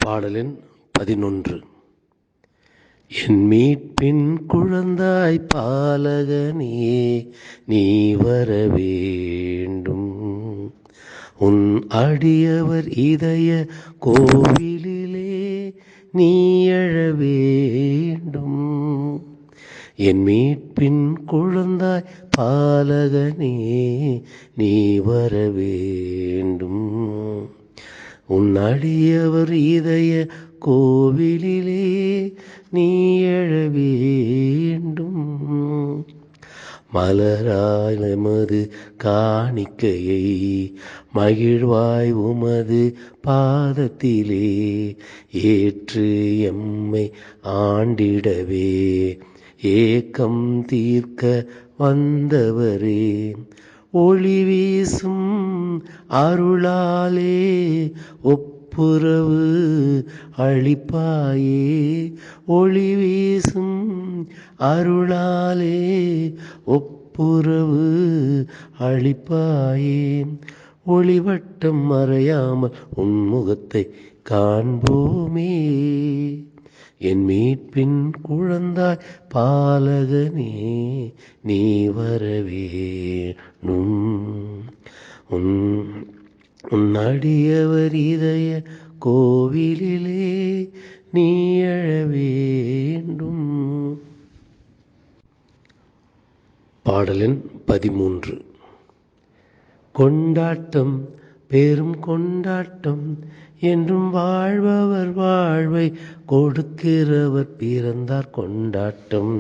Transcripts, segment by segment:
பாடலின் 11. என் மீட்பின் குழந்தாய் பாலகனே, நீ வர வேண்டும். உன் அடியவர் இதய கோவிலிலே நீ எழ வேண்டும். என் மீட்பின் குழந்தாய் பாலகனே, நீ வர வேண்டும். உன் அடியவர் இதய கோவிலிலே நீ எழ வேண்டும். மலராய் எமது காணிக்கையை மகிழ்வாய் உமது பாதத்திலே ஏற்று எம்மை ஆண்டிடவே ஏக்கம் தீர்க்க வந்தவரே, ஒளி வீசும் அருளாலே ஒப்புரவு அளிப்பாயே. ஒளி வீசும் அருளாலே ஒப்புரவு அளிப்பாயே. ஒளிவட்டம் மறையாமல் உன் முகத்தை காண்போமே. என் மீட்பின் குழந்தாய் பாலகனே, நீ வரவேணும். உன் அடியவர் இதய கோவிலிலே நீ எழ வேண்டும். பாடலின் 13. கொண்டாட்டம் பெரும் கொண்டாட்டம், என்றும் வாழ்பவர் வாழ்வை கொடுக்கிறவர் பிறந்தார். கொண்டாட்டம்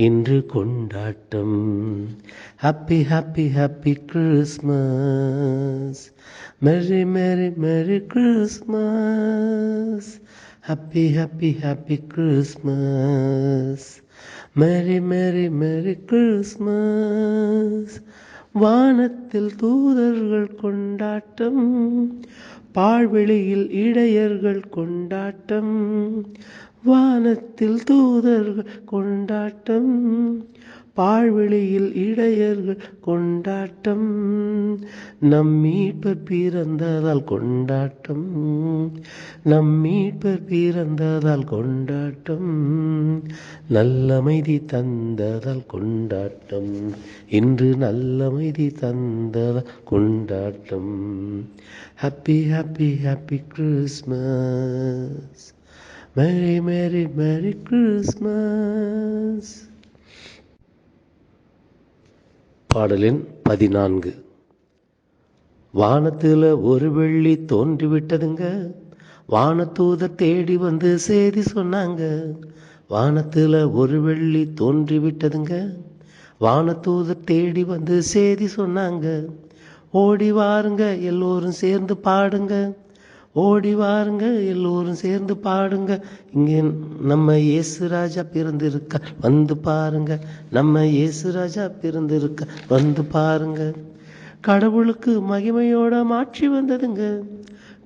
இன்று கொண்டாட்டம். ஹாப்பி ஹாப்பி ஹாப்பி கிறிஸ்மஸ், மெரி மெரி மெரி Christmas. Happy happy happy Christmas, மெரி மெரி மெரி கிறிஸ்மஸ். வானத்தில் தூதர்கள் கொண்டாட்டம், பாழ்வெளியில் இடையர்கள் கொண்டாட்டம். வானத்தில் தூதர்கள் கொண்டாட்டம், பாழ்வெளியில் இடையர்கள் கொண்டாட்டம். நம் மீட்பர் பிறந்ததால் கொண்டாட்டம், நம் மீட்பர் பிறந்ததால் கொண்டாட்டம். நல்லமைதி தந்ததால் கொண்டாட்டம், இன்று நல்லமைதி தந்ததால் கொண்டாட்டம். ஹாப்பி ஹாப்பி ஹாப்பி கிறிஸ்மஸ், மேரி மேரி மேரி கிறிஸ்மஸ். பாடலின் 14. வானத்துல ஒரு வெள்ளி தோன்றிவிட்டதுங்க, வானதூதர் தேடி வந்து செய்தி சொன்னாங்க. வானத்துல ஒரு வெள்ளி தோன்றிவிட்டதுங்க, வானதூதர் தேடி வந்து செய்தி சொன்னாங்க. ஓடி வாருங்க எல்லோரும் சேர்ந்து பாடுங்க, ஓடி வாருங்க எல்லோரும் சேர்ந்து பாடுங்க. இங்கே நம்ம இயேசு ராஜா பிறந்திருக்க வந்து பாருங்க, நம்ம இயேசு ராஜா பிறந்திருக்க வந்து பாருங்க. கடவுளுக்கு மகிமையோட மாட்சி வந்ததுங்க,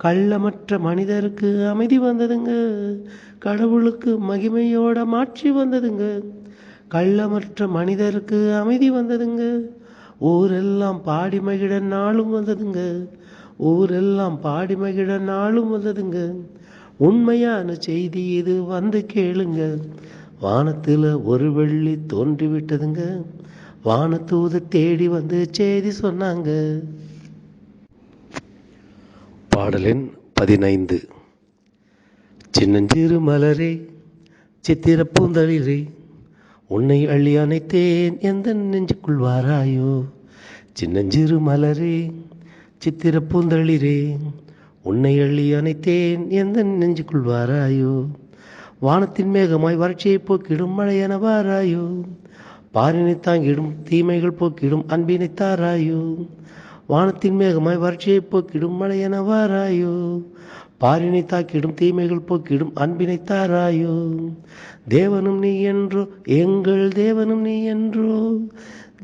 கள்ளமற்ற மனிதருக்கு அமைதி வந்ததுங்க. கடவுளுக்கு மகிமையோட மாட்சி வந்ததுங்க, கள்ளமற்ற மனிதருக்கு அமைதி வந்ததுங்க. ஊரெல்லாம் பாடி மகிழ நாளும் வந்ததுங்க, ஊரெல்லாம் பாடி மகிழ நாளும் வந்ததுங்க. உண்மையான செய்தி இது வந்து கேளுங்க, வானத்தில் ஒரு வெள்ளி தோன்றிவிட்டதுங்க, வானதூதர் தேடி வந்து செய்தி சொன்னாங்க. பாடலின் 15. சின்னஞ்சிறு மலரே சித்திர பூந்தளிரே, உன்னை அள்ளி அணைத்தேன் எந்த நெஞ்சுக்குள் வாராயோ. சின்னஞ்சிறு மலரே சித்திர பூந்தளிரே, உன்னை அள்ளி அணைத்தேன் எந்த நெஞ்சுக்குள் வாராயோ. வானத்தின் மேகமாய் வறட்சியை போக்கிடும் மழையென வாராயோ. பாரினை தாங்கிடும் தீமைகள் போக்கிடும் அன்பினை தாராயோ. வானத்தின் மேகமாய் வறட்சியை போக்கிடும் மழையென வாராயோ. பாரினை தாக்கிடும் தீமைகள் போக்கிடும் அன்பினை தாராயோ. தேவனும் நீ என்றோ, எங்கள் தேவனும் நீ என்றோ,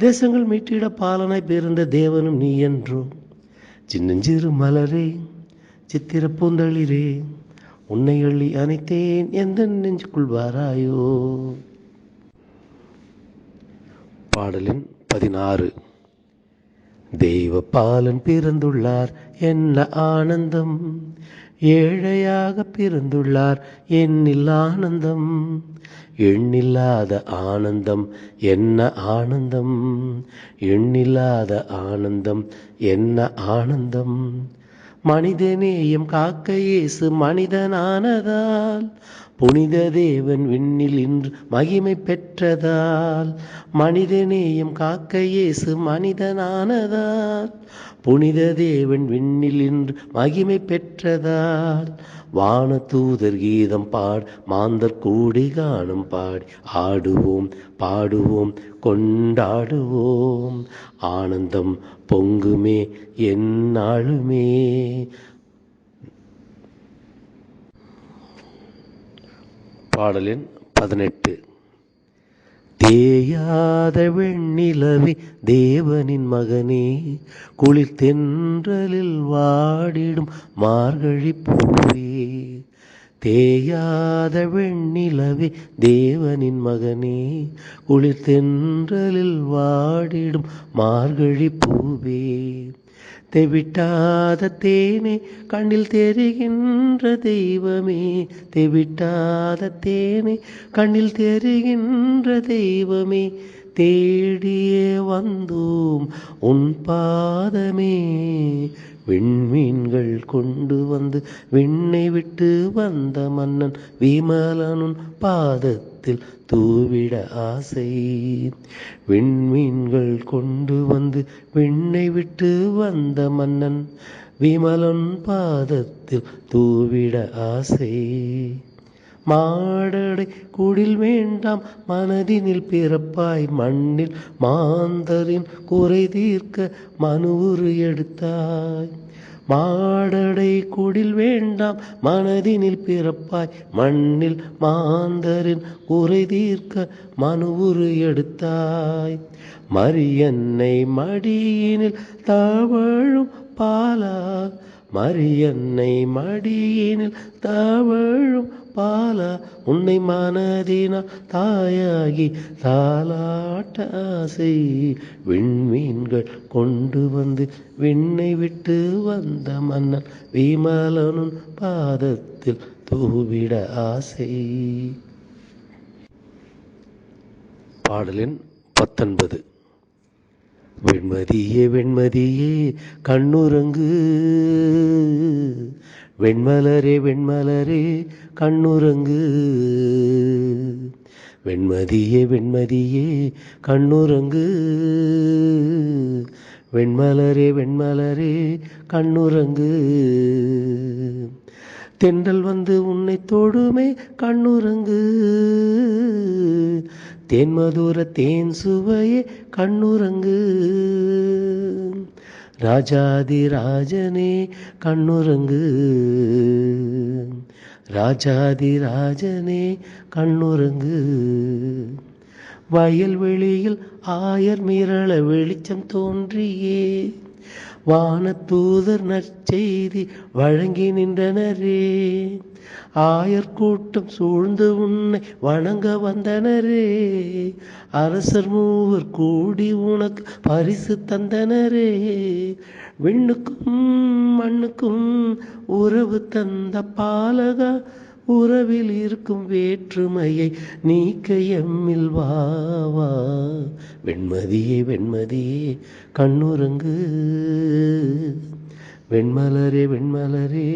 தேசங்கள் மீட்டிட பாலனாய் பிறந்த தேவனும் நீ என்றோ. சின்னஞ்சிறு மலரே சித்திர பூந்தளிரே, உன்னை அள்ளி அணைத்தேன் எந்த நெஞ்சுக்குள் வாராயோ. பாடலின் 16. தெய்வ பாலன் பிறந்துள்ளார் என்ன ஆனந்தம், ஏழையாக பிறந்துள்ளார் என்னில் ஆனந்தம், எண்ணில்லாத ஆனந்தம், என்ன ஆனந்தம், எண்ணில்லாத ஆனந்தம், என்ன ஆனந்தம். மனிதநேயம் காக்க இயேசு மனிதனானதால், புனித தேவன் விண்ணில் இன்று மகிமை பெற்றதால். மனிதநேயம் காக்க இயேசு மனிதனானதால், புனித தேவன் விண்ணில் இன்று மகிமை பெற்றதால். வான தூதர் கீதம் பாடு, மாந்தர் கூடி காணும் பாடி, ஆடுவோம் பாடுவோம் கொண்டாடுவோம், ஆனந்தம் பொங்குமே எந்நாளுமே. பாடலின் 18. தேயாத வெண்ணிலவே தேவனின் மகனே, குளிர் தென்றலில் வாடிடும் மார்கழி பூவே. தேயாத வெண்ணிலவே தேவனின் மகனே, குளிர் தென்றலில் வாடிடும் மார்கழி பூவே. தெவிட்டாத தேனே கண்ணில் தெரிகின்ற தெய்வமே, தெவிட்டாத தேனே கண்ணில் தெரிகின்ற தெய்வமே, தேடியே வந்தோம் உன் பாதமே. விண்மீன்கள் கொண்டு வந்து விண்ணை விட்டு வந்த மன்னன் விமலனுன் பாதத்தில் தூவிட ஆசை. விண்மீன்கள் கொண்டு வந்து விண்ணை விட்டு வந்த மன்னன் விமலன் பாதத்தில் தூவிட ஆசை. மாடடை குடில் வேண்டாம் மனதினில் பிறப்பாய், மண்ணில் மாந்தரின் குறை தீர்க்க மனுவுரு எடுத்தாய். மாடடை குடில் வேண்டாம் மனதினில் பிறப்பாய், மண்ணில் மாந்தரின் குறை தீர்க்க மனுவுரு எடுத்தாய். மரியன்னை மடியினில் தவழும் பாலா, மரியன்னை மடியினில் தவழும் பாலா, உன்னை மனதினால் தாயாகி தாலாட்ட ஆசை. விண்மீன்கள் கொண்டு வந்து விண்ணை விட்டு வந்த மன்னன் விமலனுன் பாதத்தில் தூவிட ஆசை. பாடலின் 19. வெண்மதியே வெண்மதியே கண்ணுறங்கு, வெண்மலரே வெண்மலரே கண்ணுறங்கு. வெண்மதியே வெண்மதியே கண்ணுறங்கு, வெண்மலரே வெண்மலரே கண்ணுறங்கு. தென்றல் வந்து உன்னை தொடுமே கண்ணுறங்கு, தேன்மதுர தேன் சுவையே கண்ணுறங்கு. ராஜாதி ராஜனே கண்ணுறங்கு, ராஜாதி ராஜனே கண்ணுறங்கு. வயல்வெளியில் ஆயர் மிரள வெளிச்சம் தோன்றியே, வானதூதர் நற்செய்தி வழங்கி நின்றனரே. ஆயர் கூட்டம் சூழ்ந்து உன்னை வணங்க வந்தனரே, அரசர் மூவர் கூடி உனக்கு பரிசு தந்தனரே. விண்ணுக்கும் மண்ணுக்கும் உறவு தந்த பாலகா, உறவில் இருக்கும் வேற்றுமையை நீக்க எம்மில் வா வா. வெண்மதியே வெண்மதியே கண்ணுறங்கு, வெண்மலரே வெண்மலரே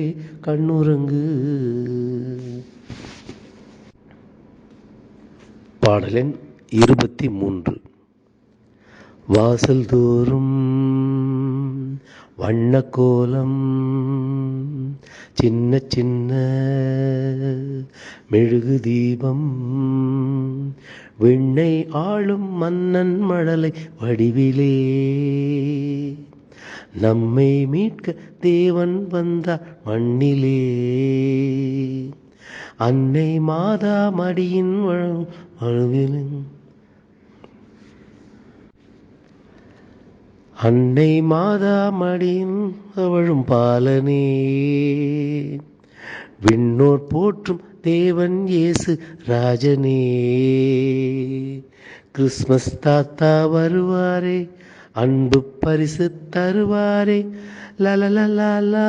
கண்ணுறங்கு. பாடலின் 23. வாசல் தோறும் வண்ணக்கோலம், சின்ன சின்ன மெழுகு தீபம், விண்ணை ஆளும் மன்னன் மழலை வடிவிலே, நம்மை மீட்க தேவன் வந்தார் மண்ணிலே. அன்னை மாதா மடியின் வழுவிலே, அன்னை மாதா மடியின் அவளும் பாலனே. விண்ணோர் போற்றும் தேவன் இயேசு ராஜனே. கிறிஸ்மஸ் தாத்தா வருவாரே, அன்பு பரிசு தருவாரே. லலலலலா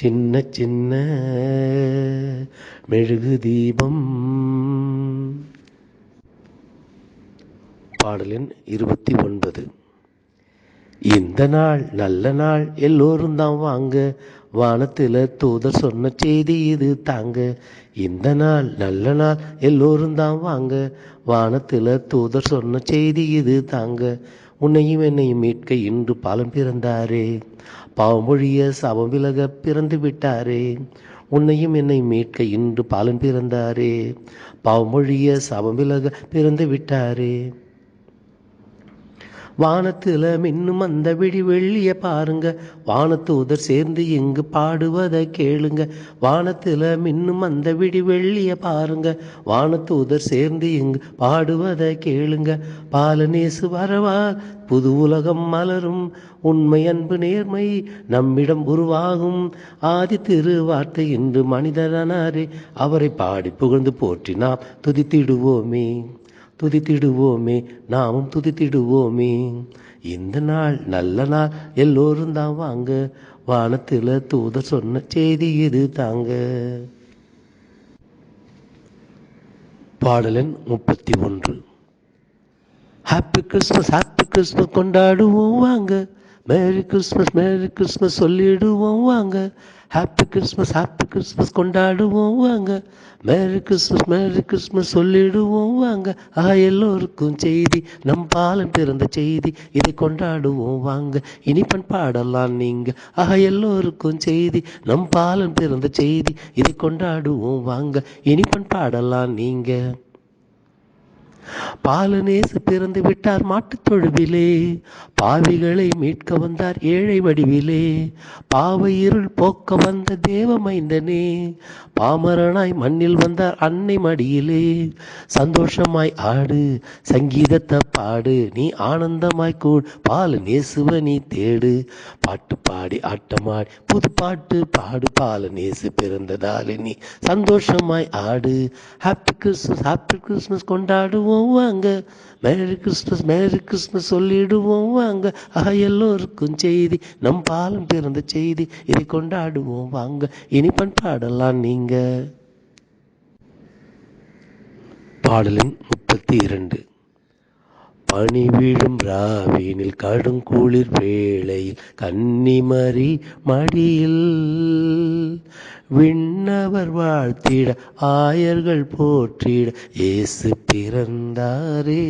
சின்ன சின்ன மெழுகு தீபம். பாடலின் 29. இந்த நாள் நல்ல நாள் எல்லோரும் தான் வாங்க, வானத்தில் தூதர் சொன்ன செய்தி இது தாங்க. இந்த நாள் நல்ல நாள் எல்லோரும் தான் வாங்க, வானத்தில் தூதர் சொன்ன செய்தி இது தாங்க. உன்னையும் என்னையும் மீட்க இன்று பாலன் பிறந்தாரே, பாவமொழிய சாபம் விலக பிறந்து விட்டாரே. உன்னையும் என்னையும் மீட்க இன்று பாலன் பிறந்தாரே, பாவமொழிய சாபம் விலக பிறந்து விட்டாரே. வானத்துல மின்னும் அந்த விடி வெள்ளிய பாருங்க, வானத்தூதர் சேர்ந்து இங்கு பாடுவதை கேளுங்க. வானத்துல மின்னும் அந்த விடி வெள்ளிய பாருங்க, வானத்தூதர் சேர்ந்து இங்கு பாடுவதை கேளுங்க. பாலநேசு வரவால் புது உலகம் மலரும், உண்மை அன்பு நேர்மை நம்மிடம் உருவாகும். ஆதி திருவார்த்தை இன்று மனிதனாரே, அவரை பாடி புகழ்ந்து போற்றி நாம் துதித்திடுவோமே, துதித்திடுவோமே, நாமும் துதித்திடுவோமே. இந்த நாள் நல்ல நாள் எல்லோரும் தான் வாங்க, வானத்தில் தூதர் சொன்ன செய்தி இது தாங்க. பாடலன் 31. ஹாப்பி கிறிஸ்மஸ் கொண்டாடுவோம் வாங்க, மேரி கிறிஸ்மஸ் சொல்லிடுவோம் வாங்க. ஹாப்பி கிறிஸ்மஸ் கொண்டாடுவோம் வாங்க, மேரி கிறிஸ்மஸ் சொல்லிடுவோம் வாங்க. எல்லோருக்கும் செய்தி நம் பாலன் பிறந்த செய்தி, இதை கொண்டாடுவோம் வாங்க, இனிப்பன் பாடலாம் நீங்க. எல்லோருக்கும் செய்தி நம் பாலன் பிறந்த செய்தி, இதை கொண்டாடுவோம் வாங்க, இனிப்பன் பாடலாம் நீங்க. பாலநேசு பிறந்து விட்டார் மாட்டுத் தொழுவிலே, பாவிகளை மீட்க வந்தார் ஏழை வடிவிலே. பாவ இருள் போக்க வந்த தேவமைந்தனே, பாமரனாய் மண்ணில் வந்தார் அன்னை மடியிலே. சந்தோஷமாய் ஆடு, சங்கீதத்தை பாடு, நீ ஆனந்தமாய் கூடு, பாலநேசுவ நீ தேடு. பாட்டு பாடி ஆட்டமாடி புது பாட்டு பாடு, பாலநேசு பிறந்ததாலே நீ சந்தோஷமாய் ஆடு. ஹாப்பி கிறிஸ்மஸ் கொண்டாடுவோம் வாங்க, மேரி கிறிஸ்மஸ் சொல்லிடுவோம் வாங்க. எல்லோருக்கும் செய்தி நம் பாலன் பிறந்த செய்தி, இதை கொண்டாடுவோம் வாங்க, இனிப்பன் பாடலாம் நீங்க. பாடலின் 32. பனி விழும் ராவினில் கடுங்குளிர் வேளையில் கன்னிமரி மடியில், விண்ணவர் வாழ்த்திட ஆயர்கள் போற்றிட இயேசு பிறந்தாரே.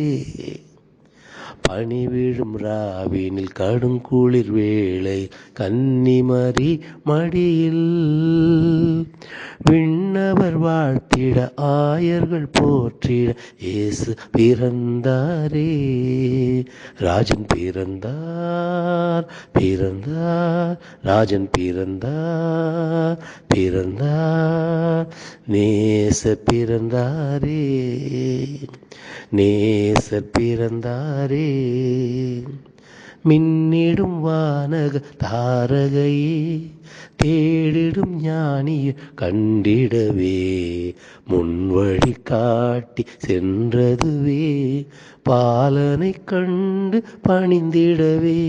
பனி விழும் ராவினில் கடுங்குளிர் வேளை கன்னிமரி மடியில், விண்ணவர் வாழ்த்திட ஆயர்கள் போற்றிட இயேசு பிறந்தாரே. ராஜன் பிறந்தார் ராஜன் பிறந்தார், நேசர் பிறந்தாரே, நேசர் பிறந்தாரே. மின்னிடும் வானக தாரகையே, தேடிடும் ஞானிய கண்டிடவே, முன்வழி காட்டி சென்றதுவே, பாலனை கண்டு பணிந்திடவே.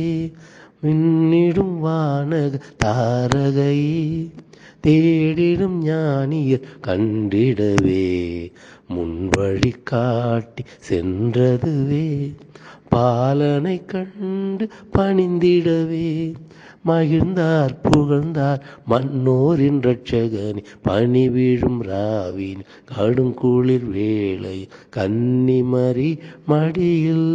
மின்னிடும் வானக தாரகையே, தேடிடும் ஞானியர் கண்டிடவே, முன்வழி காட்டி சென்றதுவே, பாலனை கண்டு பணிந்திடவே. மகிழ்ந்தார் புகழ்ந்தார் மன்னோரின் இரட்சகனே, பனி வீழும் ராவின் கடுங்குளிர் வேளை கன்னிமரி மடியில்.